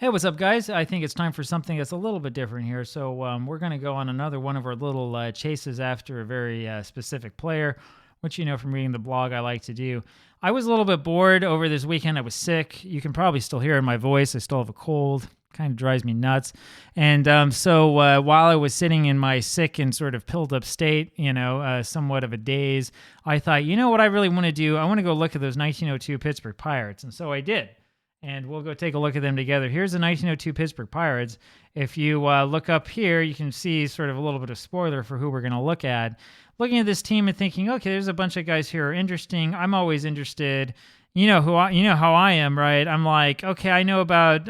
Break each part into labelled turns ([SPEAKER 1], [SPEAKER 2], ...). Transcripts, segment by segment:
[SPEAKER 1] Hey, what's up, guys? I think it's time for something that's a little bit different here. So we're going to go on another one of our little chases after a very specific player, which you know from reading the blog I like to do. I was a little bit bored over this weekend. I was sick. You can probably still hear it in my voice. I still have a cold. Kind of drives me nuts. And so while I was sitting in my sick and sort of pilled up state, somewhat of a daze, I thought, you know what I really want to do? I want to go look at those 1902 Pittsburgh Pirates. And so I did. And we'll go take a look at them together. Here's the 1902 Pittsburgh Pirates. If you look up here, you can see sort of a little bit of spoiler for who we're going to look at. Looking at this team and thinking, okay, there's a bunch of guys here who are interesting. I'm always interested. You know how I am, right? I'm like, okay, I know about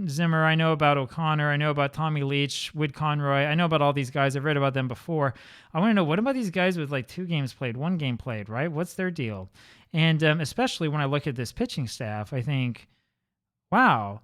[SPEAKER 1] Zimmer, I know about O'Connor, I know about Tommy Leach, Wood Conroy, I know about all these guys. I've read about them before. I want to know, what about these guys with like 2 games played, 1 game played, right? What's their deal? And especially when I look at this pitching staff, I think, wow.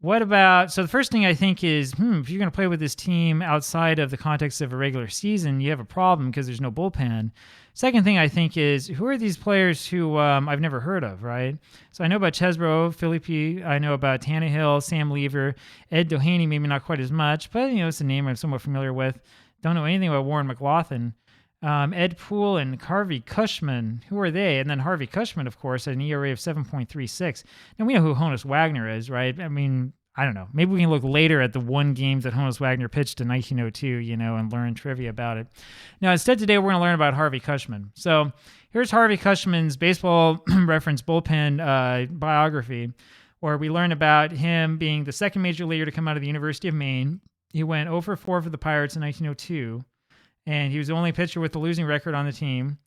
[SPEAKER 1] What about, so the first thing I think is, if you're going to play with this team outside of the context of a regular season, you have a problem because there's no bullpen. Second thing I think is, who are these players who I've never heard of, right? So I know about Chesbro, Phillippe, I know about Tannehill, Sam Lever, Ed Doheny, maybe not quite as much, but it's a name I'm somewhat familiar with. Don't know anything about Warren McLaughlin. Ed Poole and Harvey Cushman, who are they? And then Harvey Cushman, of course, at an ERA of 7.36. Now, we know who Honus Wagner is, right? I mean, I don't know. Maybe we can look later at the 1 game that Honus Wagner pitched in 1902, and learn trivia about it. Now, instead today, we're going to learn about Harvey Cushman. So here's Harvey Cushman's Baseball Reference bullpen biography, where we learn about him being the second major leaguer to come out of the University of Maine. He went 0 for 4 for the Pirates in 1902. And he was the only pitcher with the losing record on the team.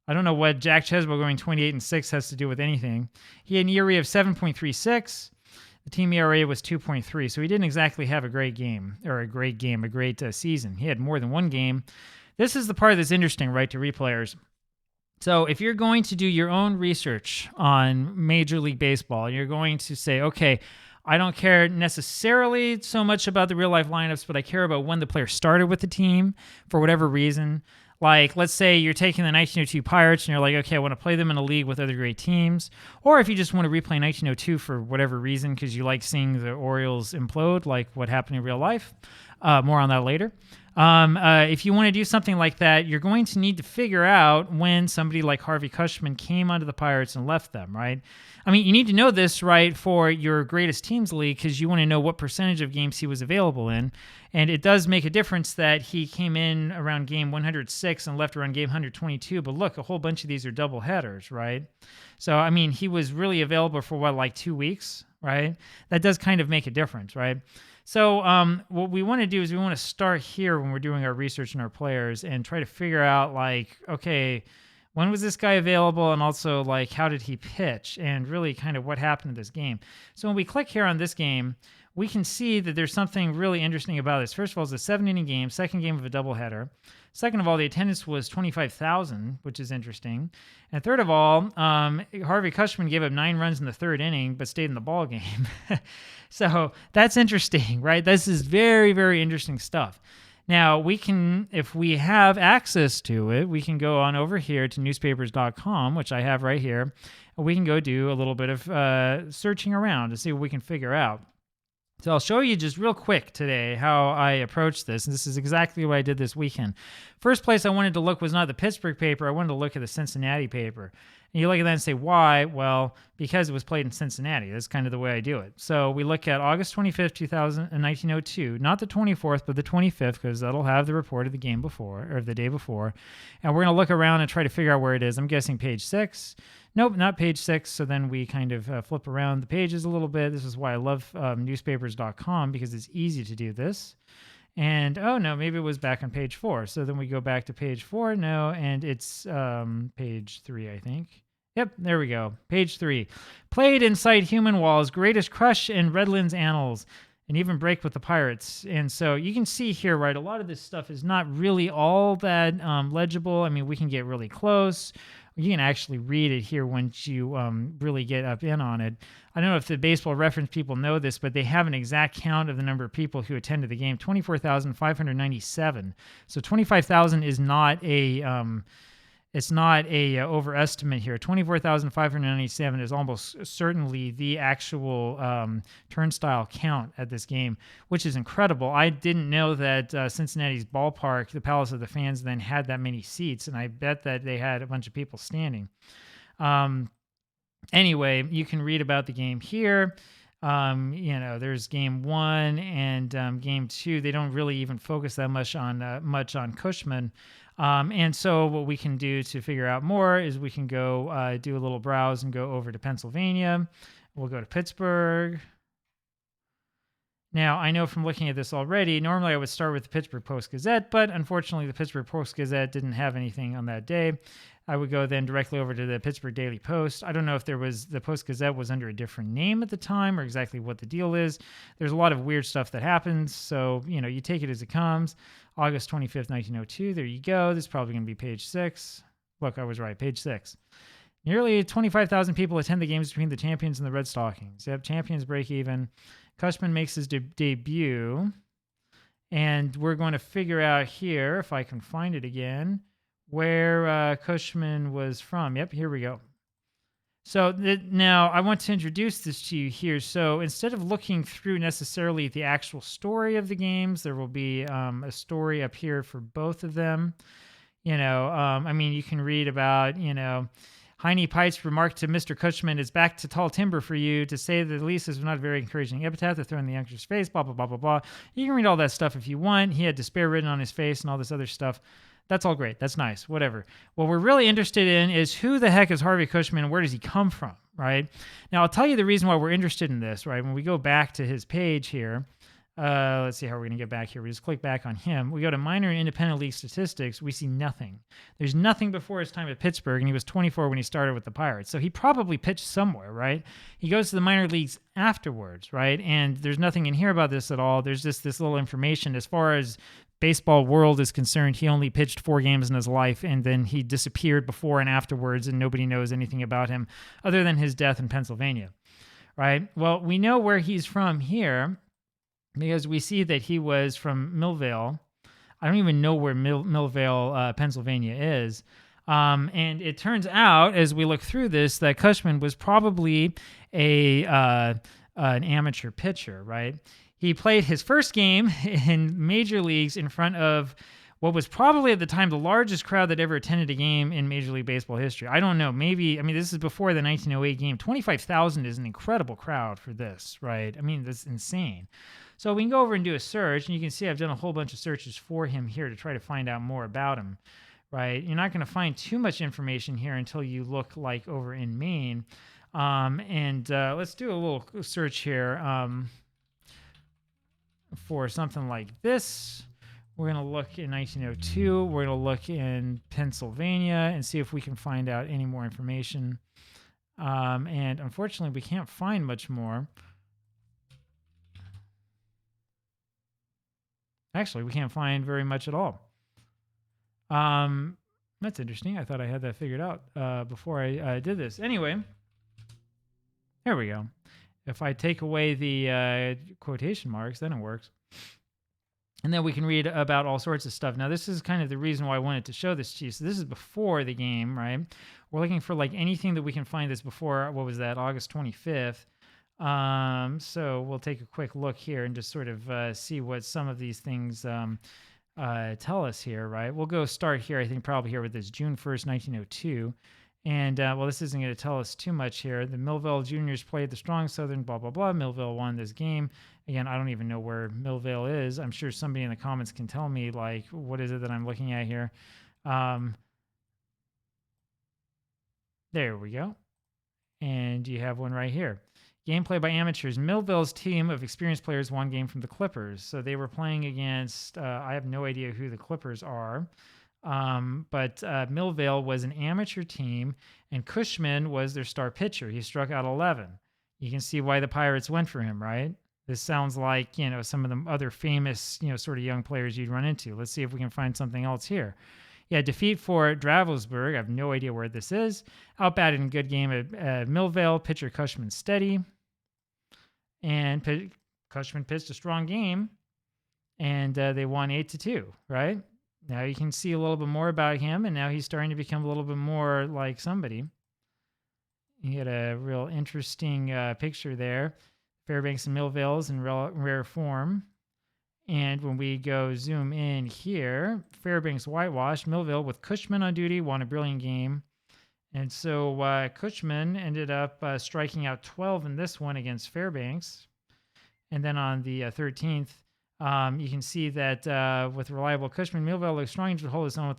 [SPEAKER 1] I don't know what Jack Chesbro going 28-6 has to do with anything. He had an ERA of 7.36. The team ERA was 2.3. So he didn't exactly have a great game, or a great season. He had more than 1 game. This is the part that's interesting, right, to replayers. So if you're going to do your own research on Major League Baseball, you're going to say, okay, I don't care necessarily so much about the real-life lineups, but I care about when the player started with the team for whatever reason. Like, let's say you're taking the 1902 Pirates and you're like, okay, I want to play them in a league with other great teams. Or if you just want to replay 1902 for whatever reason because you like seeing the Orioles implode, like what happened in real life. More on that later. If you want to do something like that, you're going to need to figure out when somebody like Harvey Cushman came onto the Pirates and left them, right? I mean, you need to know this, right, for your greatest teams league because you want to know what percentage of games he was available in. And it does make a difference that he came in around game 106 and left around game 122. But look, a whole bunch of these are double headers, right? So, I mean, he was really available for like 2 weeks, right? That does kind of make a difference, right? So what we want to do is we want to start here when we're doing our research on our players and try to figure out, like, okay, when was this guy available? And also, like, how did he pitch? And really kind of what happened in this game. So when we click here on this game, we can see that there's something really interesting about this. First of all, it's a 7-inning game, second game of a doubleheader. Second of all, the attendance was 25,000, which is interesting. And third of all, Harvey Cushman gave up 9 runs in the 3rd inning, but stayed in the ball game. So that's interesting, right? This is very, very interesting stuff. Now, we can, if we have access to it, we can go on over here to newspapers.com, which I have right here. And we can go do a little bit of searching around to see what we can figure out. So I'll show you just real quick today how I approached this. And this is exactly what I did this weekend. First place I wanted to look was not the Pittsburgh paper. I wanted to look at the Cincinnati paper. And you look at that and say, why? Well, because it was played in Cincinnati. That's kind of the way I do it. So we look at August 25th, 1902, not the 24th, but the 25th, because that'll have the report of the game before, or the day before. And we're going to look around and try to figure out where it is. I'm guessing page 6. Nope, not page 6. So then we kind of flip around the pages a little bit. This is why I love newspapers.com, because it's easy to do this. And, oh, no, maybe it was back on page 4. So then we go back to page 4. No, and it's page 3, I think. Yep, there we go. Page 3. Played inside human walls, greatest crush in Redlands annals, and even break with the Pirates. And so you can see here, right, a lot of this stuff is not really all that legible. I mean, we can get really close. You can actually read it here once you really get up in on it. I don't know if the Baseball Reference people know this, but they have an exact count of the number of people who attended the game, 24,597. So 25,000 is not a it's not a overestimate here. 24,597 is almost certainly the actual turnstile count at this game, which is incredible. I didn't know that Cincinnati's ballpark, the Palace of the Fans, then had that many seats, and I bet that they had a bunch of people standing. Anyway, you can read about the game here. There's game 1 and game 2. They don't really even focus that much on Cushman. And so what we can do to figure out more is we can go do a little browse and go over to Pennsylvania. We'll go to Pittsburgh. Now, I know from looking at this already, normally I would start with the Pittsburgh Post-Gazette, but unfortunately the Pittsburgh Post-Gazette didn't have anything on that day. I would go then directly over to the Pittsburgh Daily Post. I don't know if the Post-Gazette was under a different name at the time or exactly what the deal is. There's a lot of weird stuff that happens, so, you take it as it comes. August 25th, 1902, there you go. This is probably going to be page 6. Look, I was right, page 6. Nearly 25,000 people attend the games between the Champions and the Red Stockings. Yep, Champions break even. Cushman makes his debut, and we're going to figure out here, if I can find it again, where Cushman was from. Yep, here we go. So now I want to introduce this to you here. So instead of looking through necessarily the actual story of the games, there will be a story up here for both of them. You can read about, Heine Pite's remark to Mr. Cushman is back to tall timber for you. To say the least is not a very encouraging epitaph to throw in the youngster's face, blah, blah, blah, blah, blah. You can read all that stuff if you want. He had despair written on his face and all this other stuff. That's all great. That's nice. Whatever. What we're really interested in is who the heck is Harvey Cushman and where does he come from, right? Now, I'll tell you the reason why we're interested in this, right? When we go back to his page here, let's see how we're going to get back here. We just click back on him. We go to minor and independent league statistics. We see nothing. There's nothing before his time at Pittsburgh, and he was 24 when he started with the Pirates. So he probably pitched somewhere, right? He goes to the minor leagues afterwards, right? And there's nothing in here about this at all. There's just this little information. As far as baseball world is concerned, he only pitched 4 games in his life, and then he disappeared before and afterwards, and nobody knows anything about him other than his death in Pennsylvania, right? Well, we know where he's from here, because we see that he was from Millvale. I don't even know where Millvale, Pennsylvania is. And it turns out, as we look through this, that Cushman was probably an amateur pitcher, right? He played his first game in major leagues in front of what was probably at the time the largest crowd that ever attended a game in Major League Baseball history. I don't know. Maybe, this is before the 1908 game. 25,000 is an incredible crowd for this, right? That's insane. So we can go over and do a search, and you can see I've done a whole bunch of searches for him here to try to find out more about him, right? You're not going to find too much information here until you look like over in Maine. Let's do a little search here for something like this. We're going to look in 1902. We're going to look in Pennsylvania and see if we can find out any more information. And unfortunately, we can't find much more. Actually, we can't find very much at all. That's interesting. I thought I had that figured out before I did this. Anyway, there we go. If I take away the quotation marks, then it works. And then we can read about all sorts of stuff. Now, this is kind of the reason why I wanted to show this to you. So this is before the game, right? We're looking for like anything that we can find that's before, what was that, August 25th. So we'll take a quick look here and just sort of see what some of these things tell us here, right? We'll go start here, I think probably here with this June 1st, 1902. And, well, this isn't going to tell us too much here. The Millvale Juniors played the strong Southern, blah, blah, blah. Millvale won this game. Again, I don't even know where Millvale is. I'm sure somebody in the comments can tell me, like, what is it that I'm looking at here? There we go. And you have one right here. Gameplay by amateurs. Millvale's team of experienced players won game from the Clippers. So they were playing against, I have no idea who the Clippers are. But Millvale was an amateur team, and Cushman was their star pitcher. He struck out 11. You can see why the Pirates went for him, right? This sounds like, some of the other famous, sort of young players you'd run into. Let's see if we can find something else here. Yeah, defeat for Dravelsburg. I have no idea where this is. Outbatted in a good game at Millvale. Pitcher Cushman steady. And Cushman pitched a strong game, and they won 8-2, right? Now you can see a little bit more about him, and now he's starting to become a little bit more like somebody. He had a real interesting picture there. Fairbanks and Millville's in rare form. And when we go zoom in here, Fairbanks whitewashed, Millville with Cushman on duty, won a brilliant game. And so Cushman ended up striking out 12 in this one against Fairbanks. And then on the 13th, you can see that with reliable Cushman, Millville looks strong to hold its own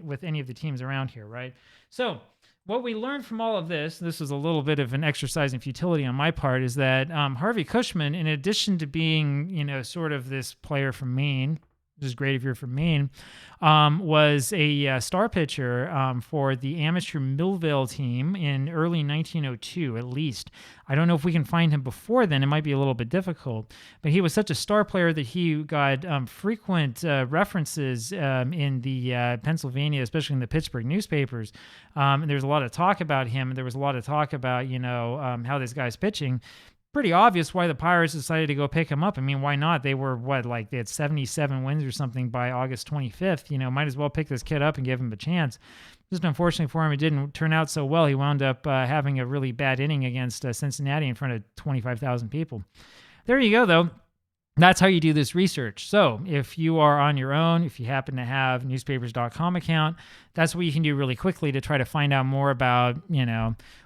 [SPEAKER 1] with any of the teams around here, right? So what we learned from all of this is a little bit of an exercise in futility on my part, is that Harvey Cushman, in addition to being, sort of this player from Maine, which is great if you're from Maine, was a star pitcher for the amateur Millville team in early 1902, at least. I don't know if we can find him before then. It might be a little bit difficult. But he was such a star player that he got frequent references in the Pennsylvania, especially in the Pittsburgh newspapers. And there's a lot of talk about him. And there was a lot of talk about, how this guy's pitching. Pretty obvious why the Pirates decided to go pick him up. I mean, why not? They were they had 77 wins or something by August 25th. Might as well pick this kid up and give him a chance. Just unfortunately for him, it didn't turn out so well. He wound up having a really bad inning against Cincinnati in front of 25,000 people. There you go, though. That's how you do this research. So if you are on your own, if you happen to have newspapers.com account, that's what you can do really quickly to try to find out more about,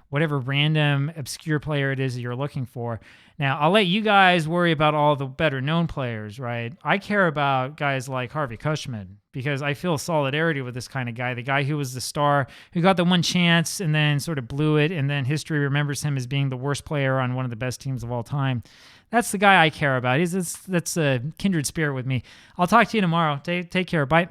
[SPEAKER 1] whatever random obscure player it is that you're looking for. Now, I'll let you guys worry about all the better known players, right? I care about guys like Harvey Cushman because I feel solidarity with this kind of guy, the guy who was the star, who got the one chance and then sort of blew it, and then history remembers him as being the worst player on one of the best teams of all time. That's the guy I care about. That's a kindred spirit with me. I'll talk to you tomorrow. Take care. Bye.